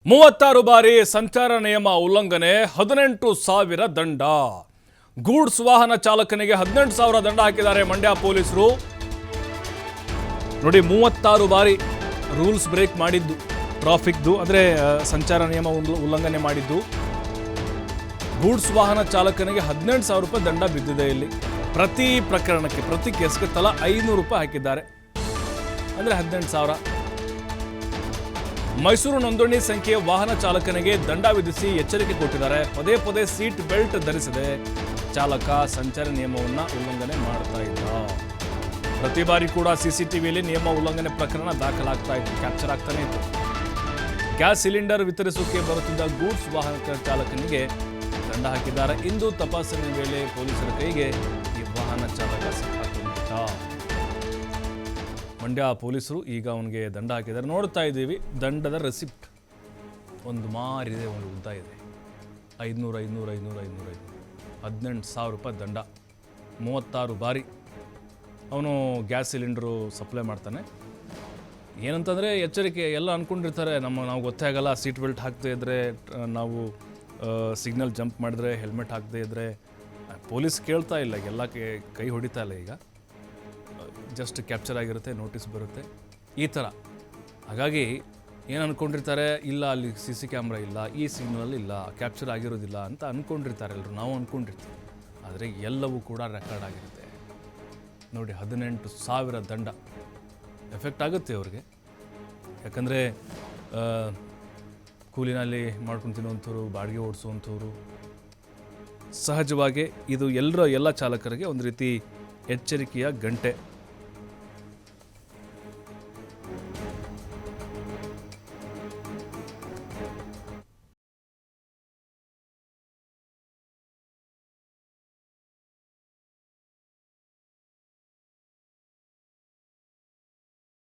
36 ಬಾರಿ ಸಂಚಾರ ನಿಯಮ ಉಲ್ಲಂಘನೆ 18,000 ದಂಡ. ಗೂಡ್ಸ್ ವಾಹನ ಚಾಲಕನಿಗೆ 18,000 ದಂಡ ಹಾಕಿದ್ದಾರೆ ಮಂಡ್ಯ ಪೊಲೀಸರು. ನೋಡಿ, 36 ಬಾರಿ ರೂಲ್ಸ್ ಬ್ರೇಕ್ ಮಾಡಿದ್ದು, ಟ್ರಾಫಿಕ್ದು ಅಂದರೆ ಸಂಚಾರ ನಿಯಮ ಉಲ್ಲಂಘನೆ ಮಾಡಿದ್ದು. ಗೂಡ್ಸ್ ವಾಹನ ಚಾಲಕನಿಗೆ 18,000 ರೂಪಾಯಿ ದಂಡ ಬಿದ್ದಿದೆ. ಇಲ್ಲಿ ಪ್ರತಿ ಪ್ರಕರಣಕ್ಕೆ, ಪ್ರತಿ ಕೇಸ್ಗೆ ತಲಾ 500 ರೂಪಾಯಿ ಹಾಕಿದ್ದಾರೆ, ಅಂದರೆ 18,000. ಮೈಸೂರು ನೋಂದಣಿ ಸಂಖ್ಯೆಯ ವಾಹನ ಚಾಲಕನಿಗೆ ದಂಡ ವಿಧಿಸಿ ಎಚ್ಚರಿಕೆ ಕೊಟ್ಟಿದ್ದಾರೆ. ಪದೇ ಪದೇ ಸೀಟ್ ಬೆಲ್ಟ್ ಧರಿಸದೆ ಚಾಲಕ ಸಂಚಾರ ನಿಯಮವನ್ನು ಉಲ್ಲಂಘನೆ ಮಾಡ್ತಾ ಇದ್ದ. ಪ್ರತಿ ಬಾರಿ ಕೂಡ ಸಿಸಿಟಿವಿಯಲ್ಲಿ ನಿಯಮ ಉಲ್ಲಂಘನೆ ಪ್ರಕರಣ ದಾಖಲಾಗ್ತಾ ಇತ್ತು, ಕ್ಯಾಪ್ಚರ್ ಆಗ್ತಾನೆ ಇತ್ತು. ಗ್ಯಾಸ್ ಸಿಲಿಂಡರ್ ವಿತರಿಸೋಕೆ ಬರುತ್ತಿದ್ದ ಗೂಡ್ಸ್ ವಾಹನ ಚಾಲಕನಿಗೆ ದಂಡ ಹಾಕಿದ್ದಾರೆ. ಇಂದು ತಪಾಸಣೆ ವೇಳೆ ಪೊಲೀಸರ ಕೈಗೆ ಈ ವಾಹನ ಚಾಲಕ ಸಿಕ್ಕಾಕೊಂಡಿದ್ದ. ಮಂಡ್ಯ ಪೊಲೀಸರು ಈಗ ಅವನಿಗೆ ದಂಡ ಹಾಕಿದ್ದಾರೆ. ನೋಡ್ತಾ ಇದ್ದೀವಿ, ದಂಡದ ರೆಸಿಪ್ಟ್ ಒಂದು ಮಾರಿದೆ, ಒಂದು ಉದ್ದ ಇದೆ. 500, 18,000 ರೂಪಾಯಿ ದಂಡ. 36 ಬಾರಿ ಅವನು ಗ್ಯಾಸ್ ಸಿಲಿಂಡರು ಸಪ್ಲೈ ಮಾಡ್ತಾನೆ. ಏನಂತಂದರೆ ಎಚ್ಚರಿಕೆ, ಎಲ್ಲ ಅಂದ್ಕೊಂಡಿರ್ತಾರೆ ನಾವು ಗೊತ್ತೇ ಆಗಲ್ಲ, ಸೀಟ್ ಬೆಲ್ಟ್ ಹಾಕದೇ ಇದ್ದರೆ, ನಾವು ಸಿಗ್ನಲ್ ಜಂಪ್ ಮಾಡಿದ್ರೆ, ಹೆಲ್ಮೆಟ್ ಹಾಕದೇ ಇದ್ದರೆ. ಪೊಲೀಸ್ ಕೇಳ್ತಾ ಇಲ್ಲ, ಎಲ್ಲ ಕೈ ಹೊಡಿತಾ ಇಲ್ಲ. ಈಗ ಜಸ್ಟ್ ಕ್ಯಾಪ್ಚರ್ ಆಗಿರುತ್ತೆ, ನೋಟಿಸ್ ಬರುತ್ತೆ, ಈ ಥರ. ಹಾಗಾಗಿ ಏನು ಅಂದ್ಕೊಂಡಿರ್ತಾರೆ, ಇಲ್ಲ ಅಲ್ಲಿ CC ಕ್ಯಾಮ್ರಾ ಇಲ್ಲ, ಈ ಸಿಗ್ನಲ್ ಇಲ್ಲ, ಕ್ಯಾಪ್ಚರ್ ಆಗಿರೋದಿಲ್ಲ ಅಂತ ಅಂದ್ಕೊಂಡಿರ್ತಾರೆ ಎಲ್ಲರೂ. ನಾವು ಅಂದ್ಕೊಂಡಿರ್ತೀವಿ, ಆದರೆ ಎಲ್ಲವೂ ಕೂಡ ರೆಕಾರ್ಡ್ ಆಗಿರುತ್ತೆ. ನೋಡಿ, 18,000 ದಂಡ ಎಫೆಕ್ಟ್ ಆಗುತ್ತೆ ಅವ್ರಿಗೆ. ಯಾಕಂದರೆ ಕೂಲಿನಲ್ಲಿ ಮಾಡ್ಕೊಂಡು ತಿನ್ನೋವಂಥವ್ರು, ಬಾಡಿಗೆ ಓಡಿಸುವಂಥವ್ರು, ಸಹಜವಾಗಿ ಇದು ಎಲ್ಲ ಚಾಲಕರಿಗೆ ಒಂದು ರೀತಿ ಎಚ್ಚರಿಕೆಯ ಗಂಟೆ.